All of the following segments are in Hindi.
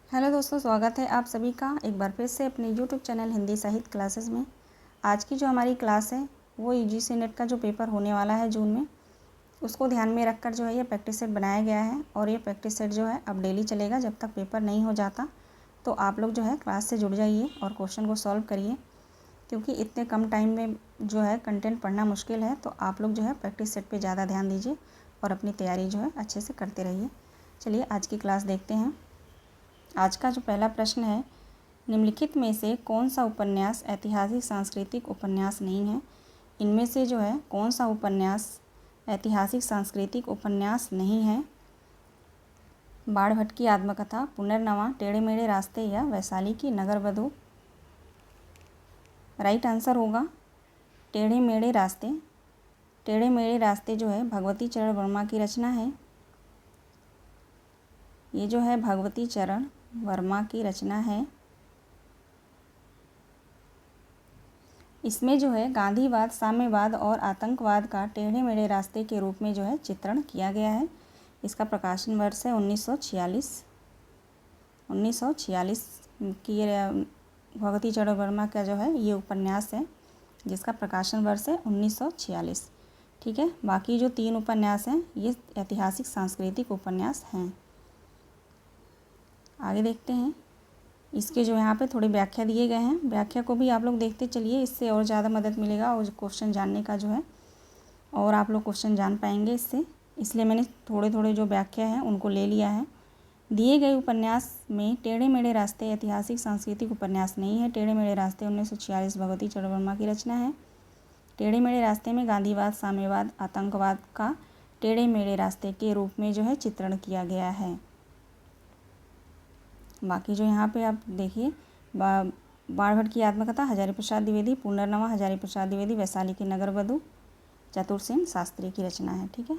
हेलो दोस्तों, स्वागत है आप सभी का एक बार फिर से अपने यूट्यूब चैनल हिंदी साहित्य क्लासेस में। आज की जो हमारी क्लास है वो यूजीसी नेट का जो पेपर होने वाला है जून में, उसको ध्यान में रखकर जो है ये प्रैक्टिस सेट बनाया गया है। और ये प्रैक्टिस सेट जो है अब डेली चलेगा जब तक पेपर नहीं हो जाता। तो आप लोग जो है क्लास से जुड़ जाइए और क्वेश्चन को सॉल्व करिए, क्योंकि इतने कम टाइम में जो है कंटेंट पढ़ना मुश्किल है। तो आप लोग जो है प्रैक्टिस सेट पर ज़्यादा ध्यान दीजिए और अपनी तैयारी जो है अच्छे से करते रहिए। चलिए आज की क्लास देखते हैं। आज का जो पहला प्रश्न है, निम्नलिखित में से कौन सा उपन्यास ऐतिहासिक सांस्कृतिक उपन्यास नहीं है। इनमें से जो है कौन सा उपन्यास ऐतिहासिक सांस्कृतिक उपन्यास नहीं है। बाणभट्ट की आत्मकथा, पुनर्नवा, टेढ़े मेढ़े रास्ते या वैशाली की नगरवधू। राइट आंसर होगा टेढ़े मेढ़े रास्ते। टेढ़े मेढ़े रास्ते जो है भगवती चरण वर्मा की रचना है। ये जो है भगवती चरण वर्मा की रचना है। इसमें जो है गांधीवाद, साम्यवाद और आतंकवाद का टेढ़े मेढ़े रास्ते के रूप में जो है चित्रण किया गया है। इसका प्रकाशन वर्ष है 1946। 1946 की भगवती चरण वर्मा का जो है ये उपन्यास है, जिसका प्रकाशन वर्ष है 1946। ठीक है, बाकी जो 3 उपन्यास हैं ये ऐतिहासिक सांस्कृतिक उपन्यास हैं। आगे देखते हैं। इसके जो यहाँ पे थोड़ी व्याख्या दिए गए हैं, व्याख्या को भी आप लोग देखते चलिए, इससे और ज़्यादा मदद मिलेगा और क्वेश्चन जानने का जो है, और आप लोग क्वेश्चन जान पाएंगे इससे। इसलिए मैंने थोड़े थोड़े जो व्याख्या हैं उनको ले लिया है। दिए गए उपन्यास में टेढ़े मेढ़े रास्ते ऐतिहासिक सांस्कृतिक उपन्यास नहीं है। टेढ़े मेढ़े रास्ते 1946 भगवती चरण वर्मा की रचना है। टेढ़े मेढ़े रास्ते में गांधीवाद, साम्यवाद, आतंकवाद का टेढ़े मेढ़े रास्ते के रूप में जो है चित्रण किया गया है। बाकी जो यहाँ पे आप देखिए, बाणभट्ट की आत्मकथा हजारी प्रसाद द्विवेदी, पुनर्नवा हजारी प्रसाद द्विवेदी, वैशाली की नगरवधू चतुरसेन शास्त्री की रचना है। ठीक है,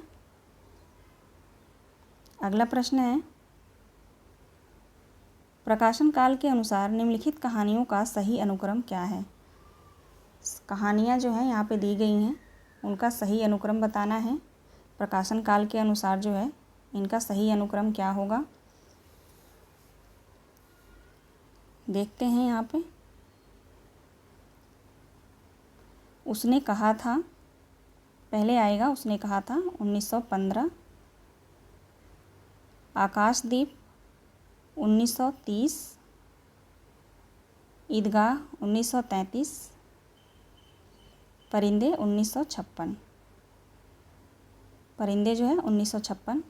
अगला प्रश्न है, प्रकाशन काल के अनुसार निम्नलिखित कहानियों का सही अनुक्रम क्या है। कहानियाँ जो हैं यहाँ पे दी गई हैं, उनका सही अनुक्रम बताना है। प्रकाशन काल के अनुसार जो है इनका सही अनुक्रम क्या होगा, देखते हैं। यहाँ पे उसने कहा था, पहले आएगा उसने कहा था 1915, आकाशदीप 1930, ईदगाह 1933, परिंदे 1956। परिंदे जो है 1956।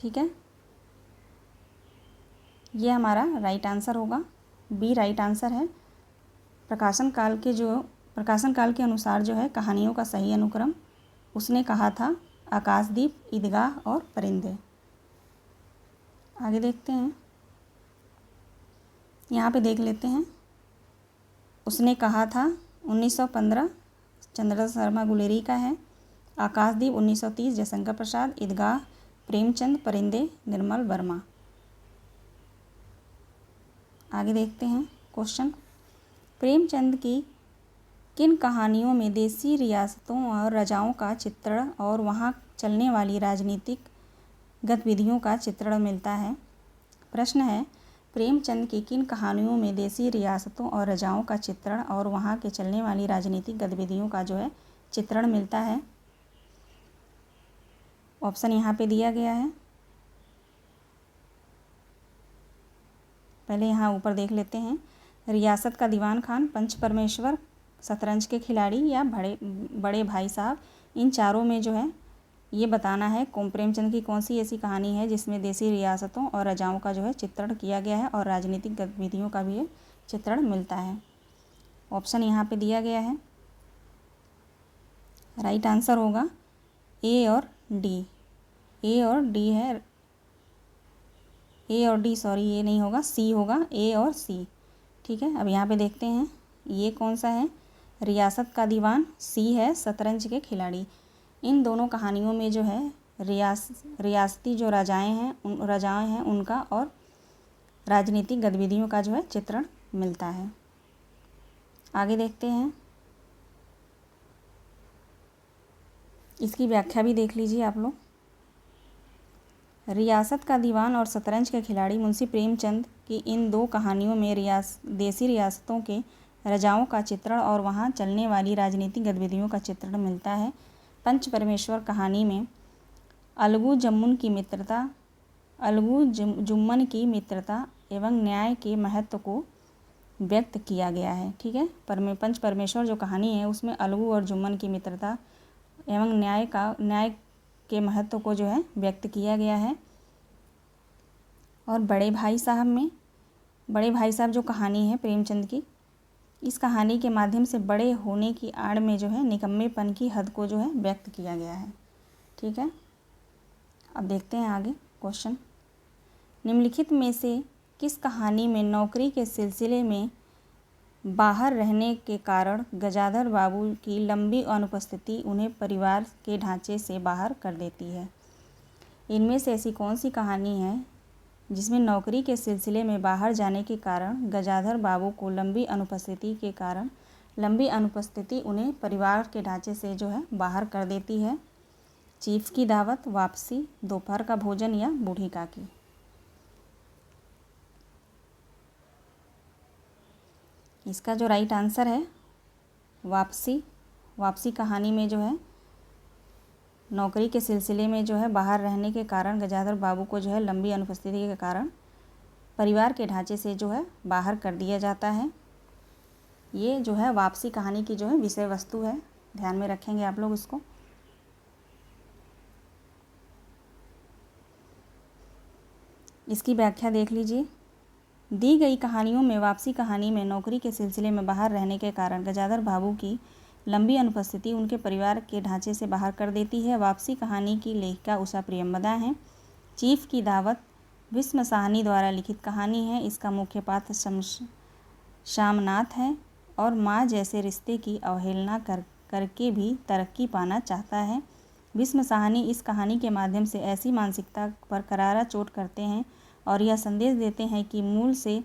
ठीक है, ये हमारा राइट आंसर होगा, बी राइट आंसर है। प्रकाशन काल के अनुसार जो है कहानियों का सही अनुक्रम उसने कहा था, आकाशदीप, ईदगाह और परिंदे। आगे देखते हैं। यहाँ पे देख लेते हैं। उसने कहा था 1915 चंद्रशेखर शर्मा गुलेरी का है। आकाशदीप 1930 जयशंकर प्रसाद, ईदगाह प्रेमचंद, परिंदे निर्मल वर्मा। आगे देखते हैं क्वेश्चन, प्रेमचंद की किन कहानियों में देसी रियासतों और राजाओं का चित्रण और वहाँ चलने वाली राजनीतिक गतिविधियों का चित्रण मिलता है। प्रश्न है, प्रेमचंद की किन कहानियों में देसी रियासतों और राजाओं का चित्रण और वहाँ के चलने वाली राजनीतिक गतिविधियों का जो है चित्रण मिलता है। ऑप्शन यहाँ पे दिया गया है, पहले यहाँ ऊपर देख लेते हैं। रियासत का दीवान खान, पंच परमेश्वर, शतरंज के खिलाड़ी या बड़े भाई साहब। इन चारों में जो है ये बताना है प्रेमचंद की कौन सी ऐसी कहानी है जिसमें देसी रियासतों और राजाओं का जो है चित्रण किया गया है और राजनीतिक गतिविधियों का भी चित्रण मिलता है। ऑप्शन यहाँ पे दिया गया है, राइट आंसर होगा ए और डी। ए और डी है, ए और डी, सॉरी ये नहीं होगा, सी होगा, ए और सी। ठीक है, अब यहाँ पे देखते हैं ये कौन सा है। रियासत का दीवान, सी है शतरंज के खिलाड़ी। इन दोनों कहानियों में जो है रियासती जो राजाएं हैं उनका और राजनीतिक गतिविधियों का जो है चित्रण मिलता है। आगे देखते हैं, इसकी व्याख्या भी देख लीजिए आप लोग। रियासत का दीवान और शतरंज के खिलाड़ी मुंशी प्रेमचंद की इन दो कहानियों में देसी रियासतों के राजाओं का चित्रण और वहाँ चलने वाली राजनीतिक गतिविधियों का चित्रण मिलता है। पंच परमेश्वर कहानी में अलगू जुम्मन की मित्रता एवं न्याय के महत्व को व्यक्त किया गया है। ठीक है, पंच परमेश्वर जो कहानी है उसमें अलगू और जुम्मन की मित्रता एवं न्याय के महत्व को जो है व्यक्त किया गया है। और बड़े भाई साहब जो कहानी है प्रेमचंद की, इस कहानी के माध्यम से बड़े होने की आड़ में जो है निकम्मेपन की हद को जो है व्यक्त किया गया है। ठीक है, अब देखते हैं आगे क्वेश्चन। निम्नलिखित में से किस कहानी में नौकरी के सिलसिले में बाहर रहने के कारण गजाधर बाबू की लंबी अनुपस्थिति उन्हें परिवार के ढांचे से बाहर कर देती है? इनमें से ऐसी कौन सी कहानी है जिसमें नौकरी के सिलसिले में बाहर जाने के कारण गजाधर बाबू को लंबी अनुपस्थिति उन्हें परिवार के ढांचे से जो है बाहर कर देती है? चीफ की दावत, वापसी, दोपहर का भोजन या बूढ़ी काकी? इसका जो राइट आंसर है वापसी कहानी में जो है नौकरी के सिलसिले में जो है बाहर रहने के कारण गजाधर बाबू को जो है लंबी अनुपस्थिति के कारण परिवार के ढांचे से जो है बाहर कर दिया जाता है। ये जो है वापसी कहानी की जो है विषय वस्तु है, ध्यान में रखेंगे आप लोग इसको। इसकी व्याख्या देख लीजिए। दी गई कहानियों में वापसी कहानी में नौकरी के सिलसिले में बाहर रहने के कारण गजाधर बाबू की लंबी अनुपस्थिति उनके परिवार के ढांचे से बाहर कर देती है। वापसी कहानी की लेखिका उषा प्रियंवदा हैं। चीफ की दावत भीष्म साहनी द्वारा लिखित कहानी है। इसका मुख्य पात्र शामनाथ है और माँ जैसे रिश्ते की अवहेलना करके भी तरक्की पाना चाहता है। भीष्म साहनी इस कहानी के माध्यम से ऐसी मानसिकता पर करारा चोट करते हैं और यह संदेश देते हैं कि मूल से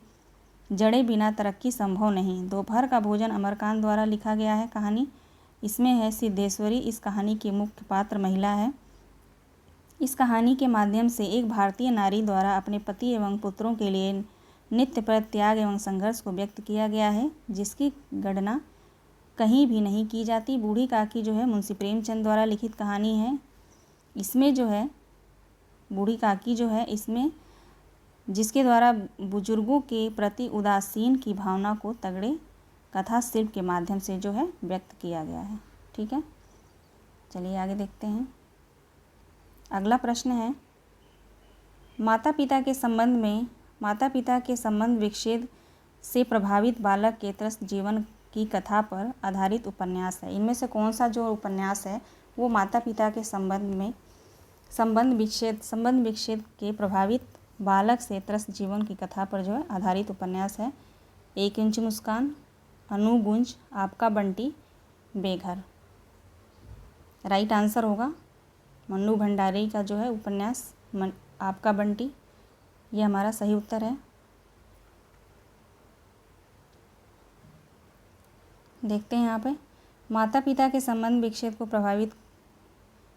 जड़े बिना तरक्की संभव नहीं। दोपहर का भोजन अमरकांत द्वारा लिखा गया है कहानी। इसमें है सिद्धेश्वरी। इस कहानी की मुख्य पात्र महिला है। इस कहानी के माध्यम से एक भारतीय नारी द्वारा अपने पति एवं पुत्रों के लिए नित्य त्याग एवं संघर्ष को व्यक्त किया गया है, जिसकी गणना कहीं भी नहीं की जाती। बूढ़ी काकी जो है मुंशी प्रेमचंद द्वारा लिखित कहानी है। इसमें जो है बूढ़ी काकी जो है इसमें जिसके द्वारा बुजुर्गों के प्रति उदासीन की भावना को तगड़े कथा शिल्प के माध्यम से जो है व्यक्त किया गया है। ठीक है, चलिए आगे देखते हैं। अगला प्रश्न है, माता पिता के संबंध विच्छेद से प्रभावित बालक के त्रस्त जीवन की कथा पर आधारित उपन्यास है। इनमें से कौन सा जो उपन्यास है वो माता पिता के संबंध विच्छेद के प्रभावित बालक से त्रस्त जीवन की कथा पर जो है आधारित उपन्यास है? 1 इंच मुस्कान, अनुगुंज, आपका बंटी, बेघर। राइट आंसर होगा मन्नू भंडारी का जो है उपन्यास आपका बंटी, ये हमारा सही उत्तर है। देखते हैं यहाँ पे, माता पिता के संबंध विच्छेद को प्रभावित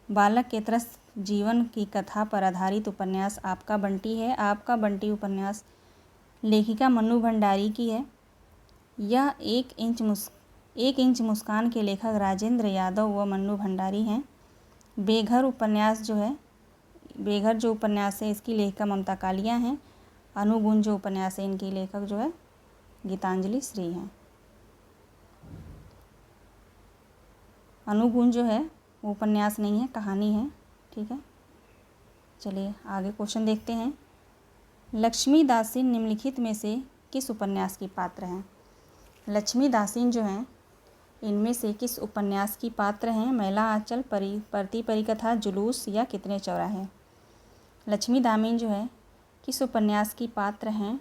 बालक के त्रस्त जीवन की कथा पर आधारित उपन्यास आपका बंटी है। आपका बंटी उपन्यास लेखिका मन्नू भंडारी की है। यह 1 इंच मुस्कान के लेखक राजेंद्र यादव व मन्नू भंडारी हैं। बेघर जो उपन्यास है इसकी लेखिका ममता कालिया हैं। अनुगुंज जो उपन्यास है इनकी लेखक जो है गीतांजलि श्री हैं। अनुगुंज जो है वो उपन्यास नहीं है, कहानी है। ठीक है, चलिए आगे क्वेश्चन देखते हैं। लक्ष्मी दासीन निम्नलिखित में से किस उपन्यास की पात्र हैं? लक्ष्मी दासीन जो हैं इनमें से किस उपन्यास की पात्र हैं? मैला आंचल, परती परिकथा, जुलूस या कितने चौराहे? लक्ष्मी दामीन जो है किस उपन्यास की पात्र हैं?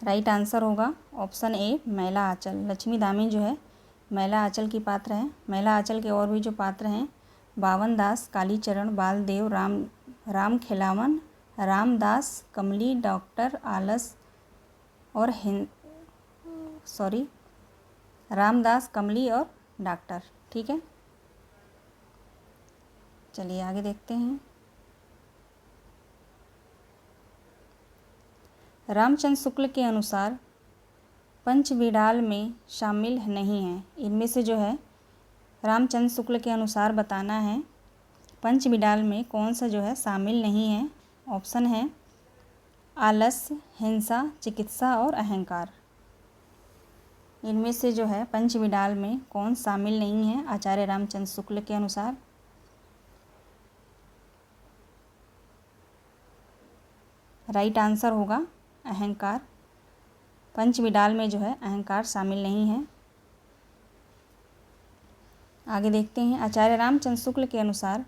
राइट आंसर होगा ऑप्शन ए मैला आंचल। लक्ष्मी दामीन जो है मैला आंचल की पात्र है। मैला आंचल के और भी जो पात्र हैं बावन दास, कालीचरण, बालदेव, राम खिलावन, रामदास, कमली, डॉक्टर आलस और रामदास, कमली और डॉक्टर। ठीक है, चलिए आगे देखते हैं। रामचंद्र शुक्ल के अनुसार पंचविडाल में शामिल नहीं है। इनमें से जो है रामचंद्र शुक्ल के अनुसार बताना है पंचविडाल में कौन सा जो है शामिल नहीं है। ऑप्शन है आलस्य, हिंसा, चिकित्सा और अहंकार। इनमें से जो है पंचविडाल में कौन शामिल नहीं है आचार्य रामचंद्र शुक्ल के अनुसार। राइट आंसर होगा अहंकार। पंचविडाल में जो है अहंकार शामिल नहीं है। आगे देखते हैं। आचार्य रामचंद्र शुक्ल के अनुसार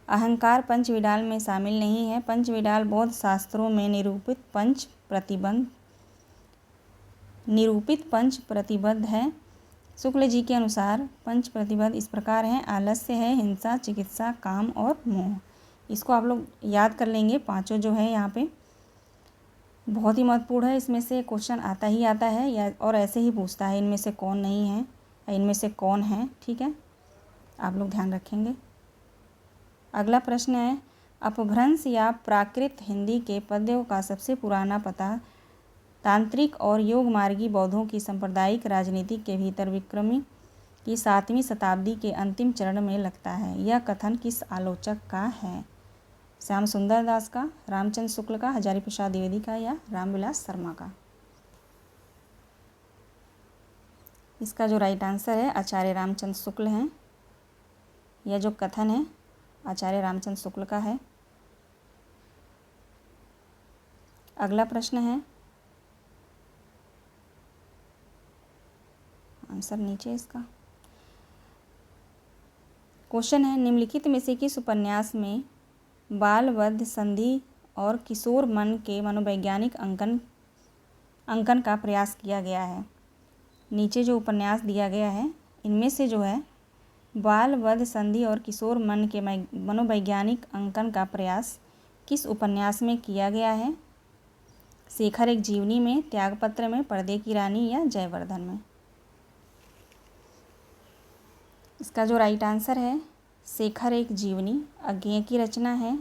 अहंकार पंचविडाल में शामिल नहीं है। पंचविडाल बौद्ध शास्त्रों में निरूपित पंच प्रतिबद्ध है। शुक्ल जी के अनुसार पंच प्रतिबद्ध इस प्रकार हैं। आलस्य है, हिंसा, चिकित्सा, काम और मोह। इसको आप लोग याद कर लेंगे। पांचों जो है यहाँ पे बहुत ही महत्वपूर्ण है। इसमें से क्वेश्चन आता ही आता है या और ऐसे ही पूछता है इनमें से कौन नहीं है, इनमें से कौन है। ठीक है, आप लोग ध्यान रखेंगे। अगला प्रश्न है अपभ्रंश या प्राकृत हिंदी के पद्यों का सबसे पुराना पता तांत्रिक और योगमार्गी बौद्धों की सांप्रदायिक राजनीति के भीतर विक्रमी की 7वीं शताब्दी के अंतिम चरण में लगता है। यह कथन किस आलोचक का है? श्याम सुंदर दास का, रामचंद्र शुक्ल का, हजारी प्रसाद द्विवेदी का या रामविलास शर्मा का? इसका जो राइट आंसर है आचार्य रामचंद्र शुक्ल हैं। यह जो कथन है आचार्य रामचंद्र शुक्ल का है। अगला प्रश्न है, आंसर नीचे इसका क्वेश्चन है निम्नलिखित में से किस उपन्यास में बाल वध संधि और किशोर मन के मनोवैज्ञानिक अंकन का प्रयास किया गया है? नीचे जो उपन्यास दिया गया है इनमें से जो है बाल वध संधि और किशोर मन के मनोवैज्ञानिक अंकन का प्रयास किस उपन्यास में किया गया है? शेखर एक जीवनी में, त्यागपत्र में, पर्दे की रानी या जयवर्धन में? इसका जो राइट आंसर है शेखर एक जीवनी अज्ञेय की रचना है।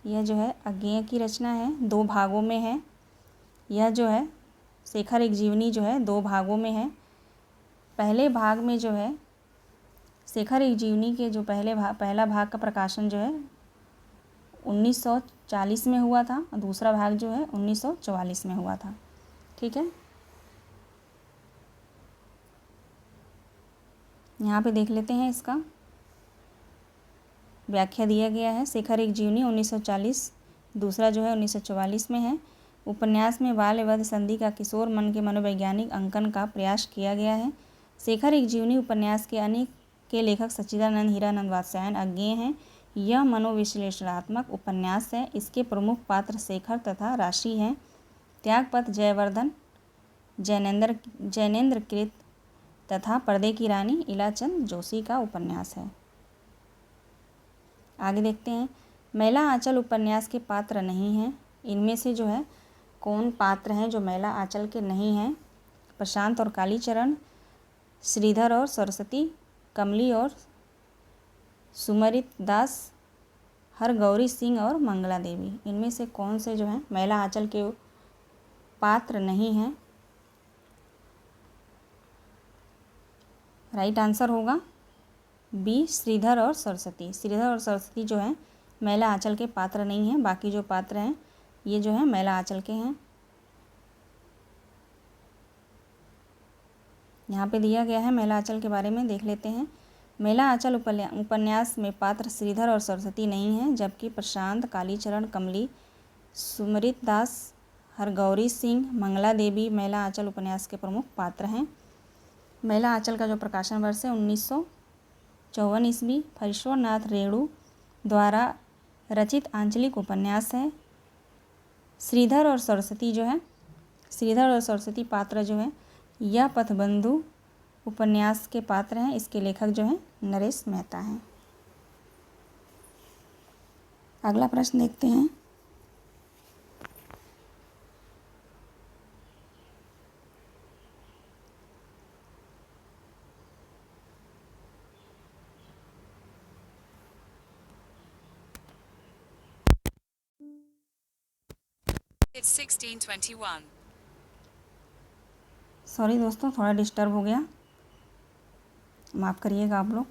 यह जो है अज्ञेय की रचना है, 2 भागों में है। यह जो है शेखर एक जीवनी जो है 2 भागों में है। पहले भाग में जो है शेखर एक जीवनी के जो पहला भाग का प्रकाशन जो है 1940 में हुआ था और दूसरा भाग जो है 1944 में हुआ था। ठीक है, यहाँ पे देख लेते हैं। इसका व्याख्या दिया गया है। शेखर एक जीवनी 1940, दूसरा जो है 1944 में है। उपन्यास में बाल वध संधि का किशोर मन के मनोवैज्ञानिक अंकन का प्रयास किया गया है। शेखर एक जीवनी उपन्यास के लेखक सच्चिदानंद हीरानंद वात्स्यायन अज्ञेय हैं। यह मनोविश्लेषणात्मक उपन्यास है। इसके प्रमुख पात्र शेखर तथा राशि हैं। त्यागपत्र जयवर्धन जैनेन्द्र कृत तथा पर्दे की रानी इलाचंद जोशी का उपन्यास है। आगे देखते हैं। मैला आंचल उपन्यास के पात्र नहीं हैं। इनमें से जो है कौन पात्र हैं जो मैला आंचल के नहीं हैं? प्रशांत और कालीचरण, श्रीधर और सरस्वती, कमली और सुमरित दास, हरगौरी सिंह और मंगला देवी। इनमें से कौन से जो हैं मैला आंचल के पात्र नहीं हैं? राइट आंसर होगा बी श्रीधर और सरस्वती। श्रीधर और सरस्वती जो हैं मैला आंचल के पात्र नहीं हैं। बाकी जो पात्र हैं ये जो है मैला आंचल के हैं। यहाँ पे दिया गया है मैला आंचल के बारे में, देख लेते हैं। मैला आंचल उपन्यास में पात्र श्रीधर और सरस्वती नहीं हैं, जबकि प्रशांत, कालीचरण, कमली, सुमरित दास, हरगौरी सिंह, मंगला देवी मैला आंचल उपन्यास के प्रमुख पात्र हैं। मैला आंचल का जो प्रकाशन वर्ष है 1954 ईस्वी फरीश्वर नाथ रेणु द्वारा रचित आंचलिक उपन्यास है। श्रीधर और सरस्वती पात्र जो है यह पथबंधु उपन्यास के पात्र हैं। इसके लेखक जो हैं नरेश मेहता हैं। अगला प्रश्न देखते हैं। It's 16:21. सॉरी दोस्तों, थोड़ा डिस्टर्ब हो गया, माफ़ करिएगा आप लोग।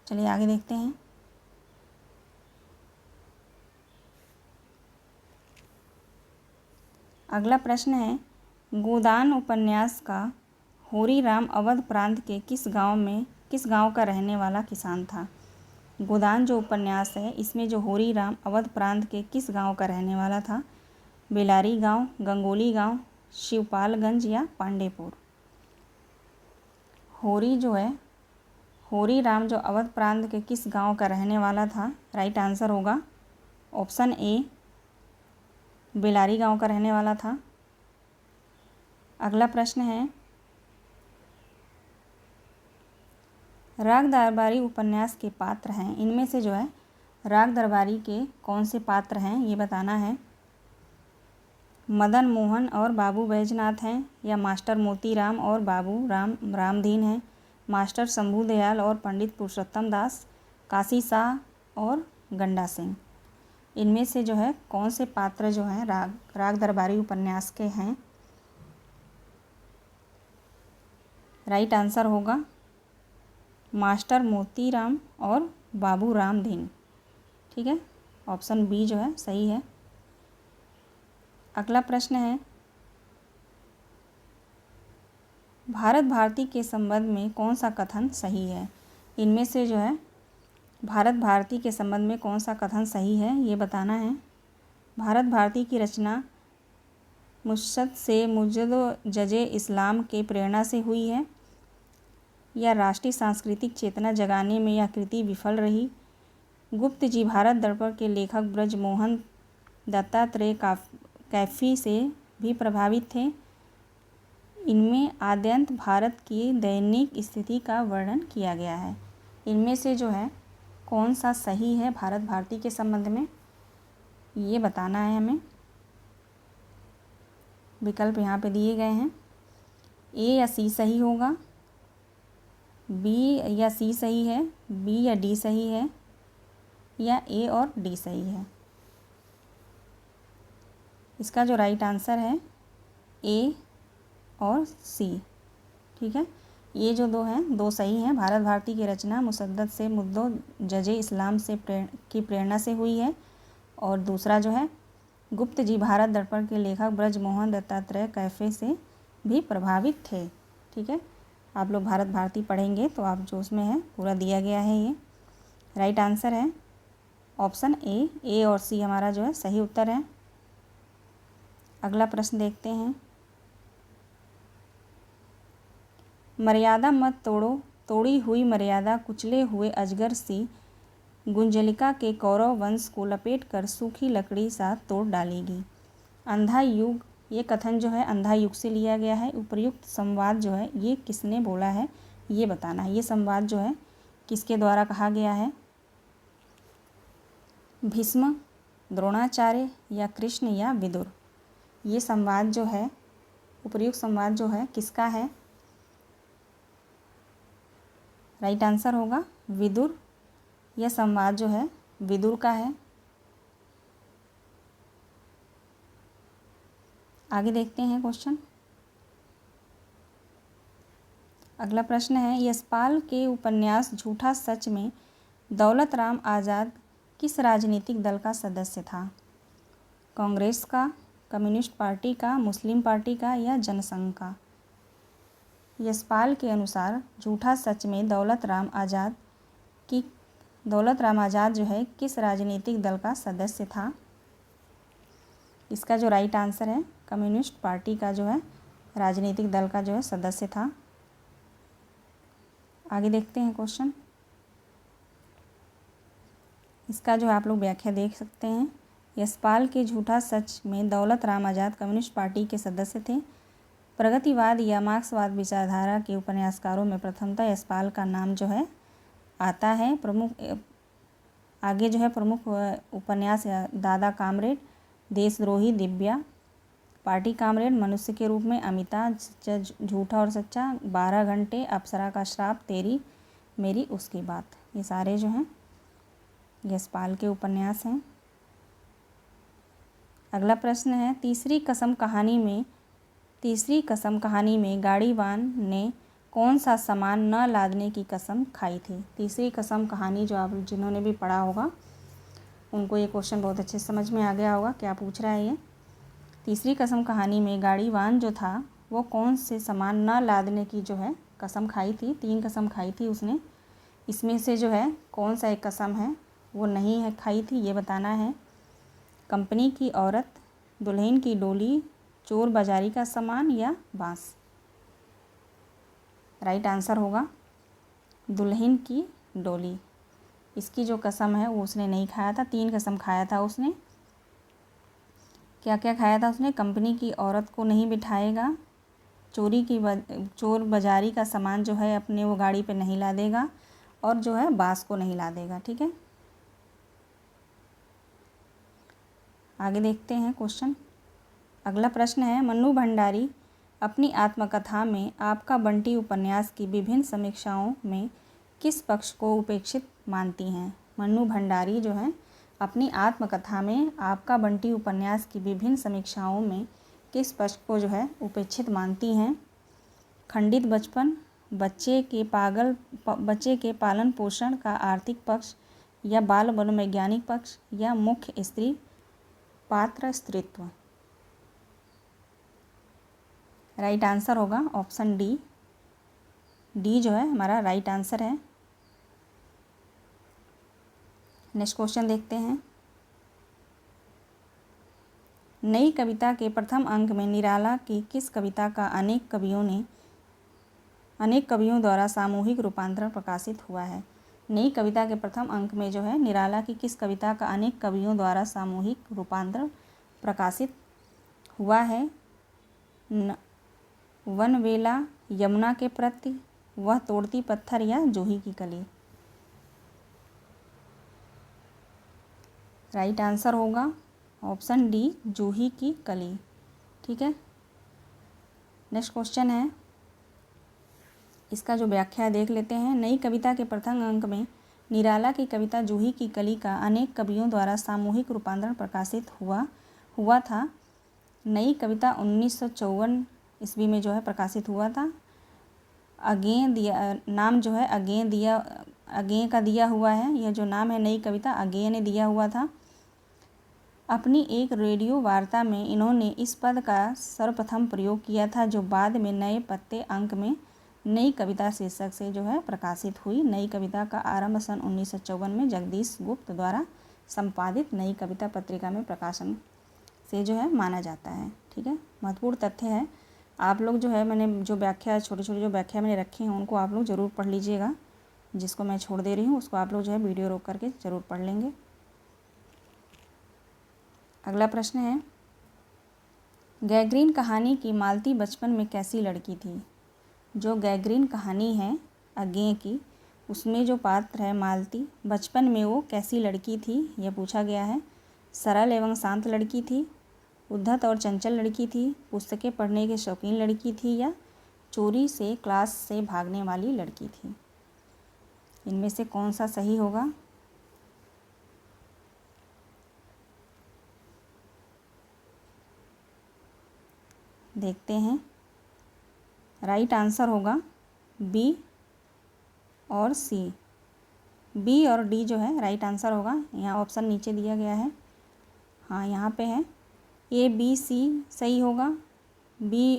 चलिए आगे देखते हैं। अगला प्रश्न है, गोदान उपन्यास का होरी राम अवध प्रांत के किस गांव का रहने वाला किसान था। गोदान जो उपन्यास है, इसमें जो होरी राम अवध प्रांत के किस गांव का रहने वाला था। बेलारी गांव, गंगोली गांव, शिवपालगंज या पांडेपुर। होरी राम जो अवध प्रांत के किस गांव का रहने वाला था। राइट आंसर होगा ऑप्शन ए, बेलारी गांव का रहने वाला था। अगला प्रश्न है, राग दरबारी उपन्यास के पात्र हैं, इनमें से जो है राग दरबारी के कौन से पात्र हैं ये बताना है। मदन मोहन और बाबू बैजनाथ हैं, या मास्टर मोतीराम और बाबू रामदीन हैं, मास्टर शंभू दयाल और पंडित पुरुषोत्तम दास, काशी शाह और गंडा सिंह। इनमें से जो है कौन से पात्र जो हैं राग दरबारी उपन्यास के हैं। राइट आंसर होगा मास्टर मोतीराम और बाबू रामदीन। ठीक है, ऑप्शन बी जो है सही है। अगला प्रश्न है, भारत भारती के संबंध में कौन सा कथन सही है। इनमें से जो है भारत भारती के संबंध में कौन सा कथन सही है ये बताना है। भारत भारती की रचना मुर्शद से मुजद जजे इस्लाम के प्रेरणा से हुई है, या राष्ट्रीय सांस्कृतिक चेतना जगाने में यह कृति विफल रही। गुप्त जी भारत दर्पण के लेखक ब्रजमोहन दत्तात्रेय कैफी से भी प्रभावित थे। इनमें आद्यंत भारत की दैनिक स्थिति का वर्णन किया गया है। इनमें से जो है कौन सा सही है भारत भारती के संबंध में ये बताना है हमें। विकल्प यहाँ पे दिए गए हैं, ए या सी सही होगा, बी या सी सही है, बी या डी सही है, या ए और डी सही है। इसका जो राइट आंसर है ए और सी। ठीक है, ये जो दो हैं दो सही हैं। भारत भारती की रचना मुसद्दत से मुद्दों जजे इस्लाम से की प्रेरणा से हुई है, और दूसरा जो है गुप्त जी भारत दर्पण के लेखक ब्रजमोहन दत्तात्रेय कैफे से भी प्रभावित थे। ठीक है, आप लोग भारत भारती पढ़ेंगे तो आप जो उसमें है पूरा दिया गया है। ये राइट आंसर है ऑप्शन ए और सी हमारा जो है सही उत्तर है। अगला प्रश्न देखते हैं, मर्यादा मत तोड़ो, तोड़ी हुई मर्यादा कुचले हुए अजगर सी गुंजलिका के कौरव वंश को लपेट कर सूखी लकड़ी सा तोड़ डालेगी। अंधा युग, ये कथन जो है अंधा युग से लिया गया है। उपर्युक्त संवाद जो है ये किसने बोला है ये बताना है। ये संवाद जो है किसके द्वारा कहा गया है। भीष्म, द्रोणाचार्य, या कृष्ण, या विदुर। ये संवाद जो है उपर्युक्त संवाद जो है किसका है। राइट आंसर होगा विदुर। यह संवाद जो है विदुर का है। आगे देखते हैं क्वेश्चन। अगला प्रश्न है, यशपाल के उपन्यास झूठा सच में दौलत राम आज़ाद किस राजनीतिक दल का सदस्य था। कांग्रेस का, कम्युनिस्ट पार्टी का, मुस्लिम पार्टी का, या जनसंघ का। यशपाल के अनुसार झूठा सच में दौलत राम आज़ाद जो है किस राजनीतिक दल का सदस्य था। इसका जो राइट आंसर है कम्युनिस्ट पार्टी का जो है राजनीतिक दल का जो है सदस्य था। आगे देखते हैं क्वेश्चन। इसका जो आप लोग व्याख्या देख सकते हैं। यशपाल के झूठा सच में दौलत राम आज़ाद कम्युनिस्ट पार्टी के सदस्य थे। प्रगतिवाद या मार्क्सवाद विचारधारा के उपन्यासकारों में प्रथमतः यशपाल का नाम जो है आता है। आगे जो है प्रमुख उपन्यास दादा कामरेड, देशद्रोही दिव्या, पार्टी कामरेड, मनुष्य के रूप में अमिता, झूठा और सच्चा, 12 घंटे, अप्सरा का श्राप, तेरी मेरी उसकी बात। ये सारे जो हैं यशपाल के उपन्यास हैं। अगला प्रश्न है, तीसरी कसम कहानी में गाड़ीवान ने कौन सा सामान न लादने की कसम खाई थी। तीसरी कसम कहानी जो आप जिन्होंने भी पढ़ा होगा उनको ये क्वेश्चन बहुत अच्छे समझ में आ गया होगा क्या पूछ रहा है ये। तीसरी कसम कहानी में गाड़ीवान जो था वो कौन से सामान न लादने की जो है कसम खाई थी। 3 कसम खाई थी उसने, इसमें से जो है कौन सा एक कसम है वो नहीं है खाई थी ये बताना है। कंपनी की औरत, दुल्हन की डोली, चोर बाजारी का सामान या बांस। राइट आंसर होगा दुल्हन की डोली। इसकी जो कसम है वो उसने नहीं खाया था। 3 कसम खाया था उसने। क्या क्या खाया था उसने? कंपनी की औरत को नहीं बिठाएगा, चोर बाजारी का सामान जो है अपने वो गाड़ी पे नहीं लादेगा, और जो है बांस को नहीं लादेगा। ठीक है, आगे देखते हैं क्वेश्चन। अगला प्रश्न है, मन्नू भंडारी अपनी आत्मकथा में आपका बंटी उपन्यास की विभिन्न समीक्षाओं में किस पक्ष को उपेक्षित मानती हैं। मन्नू भंडारी जो है अपनी आत्मकथा में आपका बंटी उपन्यास की विभिन्न समीक्षाओं में किस पक्ष को जो है उपेक्षित मानती हैं। खंडित बचपन, बच्चे के पालन पोषण का आर्थिक पक्ष, या बाल मनोवैज्ञानिक पक्ष, या मुख्य स्त्री पात्र स्त्रीत्व। राइट आंसर होगा ऑप्शन डी। डी जो है हमारा राइट आंसर है। नेक्स्ट क्वेश्चन देखते हैं। नई कविता के प्रथम अंक में निराला की किस कविता का अनेक कवियों द्वारा सामूहिक रूपांतरण प्रकाशित हुआ है। नई कविता के प्रथम अंक में जो है निराला की किस कविता का अनेक कवियों द्वारा सामूहिक रूपांतरण प्रकाशित हुआ है। वनवेला, यमुना के प्रति, वह तोड़ती पत्थर, या जूही की कली। राइट आंसर होगा ऑप्शन डी, जूही की कली। ठीक है, नेक्स्ट क्वेश्चन है, इसका जो व्याख्या देख लेते हैं। नई कविता के प्रथम अंक में निराला की कविता जूही की कली का अनेक कवियों द्वारा सामूहिक रूपांतरण प्रकाशित हुआ था। नई कविता 1954 ईस्वी में जो है प्रकाशित हुआ था। नाम जो है अगें का दिया हुआ है। यह जो नाम है नई कविता अगें ने दिया हुआ था। अपनी एक रेडियो वार्ता में इन्होंने इस पद का सर्वप्रथम प्रयोग किया था, जो बाद में नए पत्ते अंक में नई कविता शीर्षक से जो है प्रकाशित हुई। नई कविता का आरंभ सन 1954 में जगदीश गुप्त द्वारा संपादित नई कविता पत्रिका में प्रकाशन से जो है माना जाता है। ठीक है, महत्वपूर्ण तथ्य है। आप लोग जो है मैंने जो व्याख्या छोटे छोटे जो व्याख्या मैंने रखे हैं उनको आप लोग ज़रूर पढ़ लीजिएगा। जिसको मैं छोड़ दे रही हूँ उसको आप लोग जो है वीडियो रोक करके ज़रूर पढ़ लेंगे। अगला प्रश्न है, गैग्रीन कहानी की मालती बचपन में कैसी लड़की थी। जो गैग्रीन कहानी है अगें की, उसमें जो पात्र है मालती, बचपन में वो कैसी लड़की थी यह पूछा गया है। सरल एवं शांत लड़की थी, उद्धत और चंचल लड़की थी, पुस्तकें पढ़ने की शौकीन लड़की थी, या चोरी से क्लास से भागने वाली लड़की थी। इनमें से कौन सा सही होगा। देखते हैं। राइट आंसर होगा बी और सी। बी और डी जो है राइट आंसर होगा। यहाँ ऑप्शन नीचे दिया गया है, हाँ यहाँ पे है। ए बी सी सही होगा। बी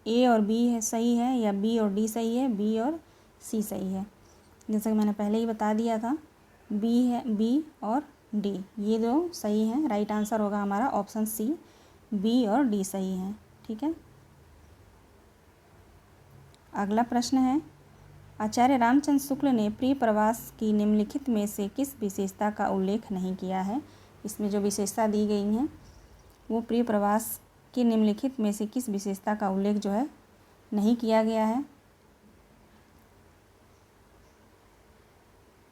ए और बी है सही है, या बी और डी सही है, बी और सी सही है। जैसे कि मैंने पहले ही बता दिया था, बी है, बी और डी ये दो सही हैं। राइट आंसर होगा हमारा ऑप्शन सी, बी और डी सही है। ठीक है, अगला प्रश्न है, आचार्य रामचंद्र शुक्ल ने प्रिय प्रवास की निम्नलिखित में से किस विशेषता का उल्लेख नहीं किया है। इसमें जो विशेषता दी गई हैं वो प्रिय प्रवास की निम्नलिखित में से किस विशेषता का उल्लेख जो है नहीं किया गया है।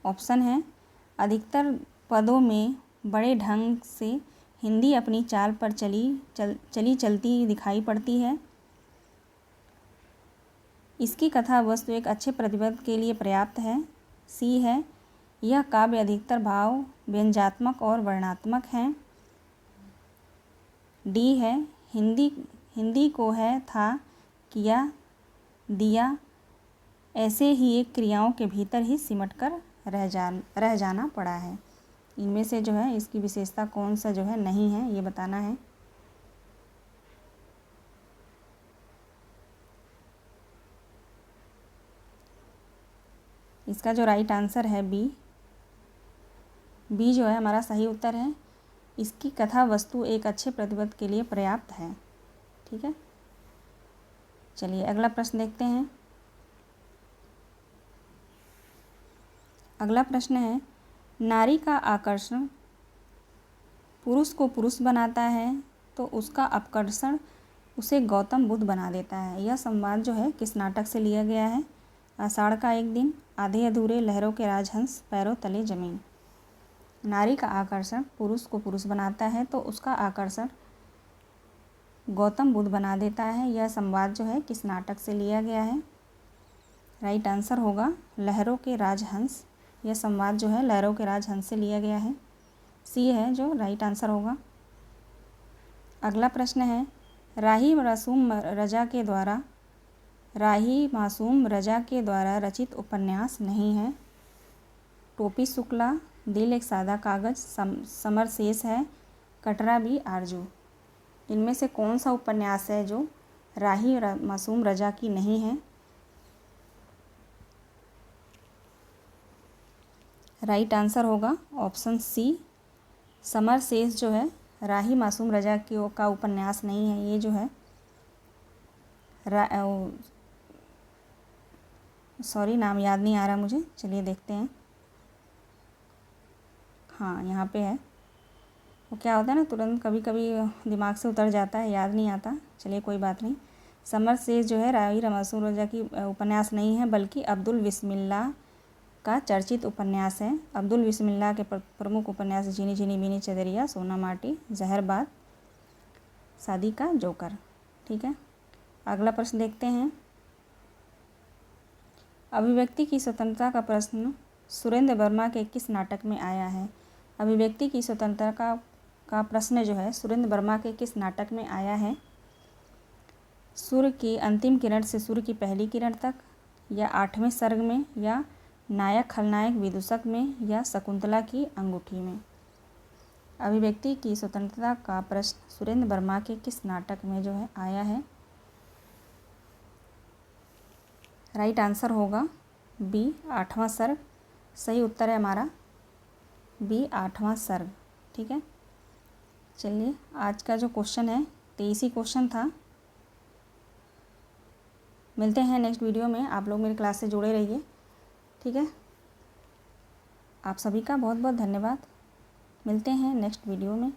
ऑप्शन है, अधिकतर पदों में बड़े ढंग से हिंदी अपनी चाल पर चलती दिखाई पड़ती है। इसकी कथा वस्तु एक अच्छे प्रतिबद्ध के लिए पर्याप्त है। सी है, यह काव्य अधिकतर भाव व्यंग्यात्मक और वर्णनात्मक हैं। डी है हिंदी हिंदी को है था किया दिया ऐसे ही एक क्रियाओं के भीतर ही सिमट कर रह जाना पड़ा है। इनमें से जो है इसकी विशेषता कौन सा जो है नहीं है ये बताना है। इसका जो राइट आंसर है बी जो है हमारा सही उत्तर है। इसकी कथा वस्तु एक अच्छे प्रतिपद के लिए पर्याप्त है। ठीक है, चलिए अगला प्रश्न देखते हैं। अगला प्रश्न है, नारी का आकर्षण पुरुष को पुरुष बनाता है तो उसका अपकर्षण उसे गौतम बुद्ध बना देता है। यह संवाद जो है किस नाटक से लिया गया है? आषाढ़ का एक दिन, आधे अधूरे, लहरों के राजहंस, पैरों तले जमीन। नारी का आकर्षण पुरुष को पुरुष बनाता है तो उसका आकर्षण गौतम बुद्ध बना देता है। यह संवाद जो है किस नाटक से लिया गया है? राइट आंसर होगा लहरों के राजहंस। यह संवाद जो है लहरों के राजहंस से लिया गया है। सी है जो राइट आंसर होगा। अगला प्रश्न है, राही मासूम रजा के द्वारा रचित उपन्यास नहीं है। टोपी शुक्ला, दिल एक सादा कागज, समर शेष है, कटरा भी आरजू। इनमें से कौन सा उपन्यास है जो राही मासूम रजा की नहीं है? राइट आंसर होगा ऑप्शन सी, समर शेष जो है राही मासूम रजा का उपन्यास नहीं है। ये जो है सॉरी नाम याद नहीं आ रहा मुझे, चलिए देखते हैं। हाँ यहाँ पे है। वो क्या होता है ना, तुरंत कभी कभी दिमाग से उतर जाता है, याद नहीं आता। चलिए कोई बात नहीं। समर शेष जो है राही मासूम रजा की उपन्यास नहीं है, बल्कि अब्दुल बिस्मिल्लाह का चर्चित उपन्यास है। अब्दुल बिस्मिल्लाह के प्रमुख उपन्यास झीनी झीनी बीनी चदरिया, सोना माटी, जहरबाद, शादी का जोकर। ठीक है, अगला प्रश्न देखते हैं। अभिव्यक्ति की स्वतंत्रता का प्रश्न सुरेंद्र वर्मा के किस नाटक में आया है? अभिव्यक्ति की स्वतंत्रता का प्रश्न जो है सुरेंद्र वर्मा के किस नाटक में आया है? सूर्य की अंतिम किरण से सूर्य की पहली किरण तक, या 8वें सर्ग में, या नायक खलनायक विदूषक में, या शकुंतला की अंगूठी में। अभिव्यक्ति की स्वतंत्रता का प्रश्न सुरेंद्र वर्मा के किस नाटक में जो है आया है? राइट आंसर होगा बी, 8वां सर्ग। सही उत्तर है हमारा बी, 8वां सर्ग। ठीक है, चलिए आज का जो क्वेश्चन है 23 क्वेश्चन था। मिलते हैं नेक्स्ट वीडियो में। आप लोग मेरी क्लास से जुड़े रहिए। ठीक है, आप सभी का बहुत बहुत धन्यवाद। मिलते हैं नेक्स्ट वीडियो में।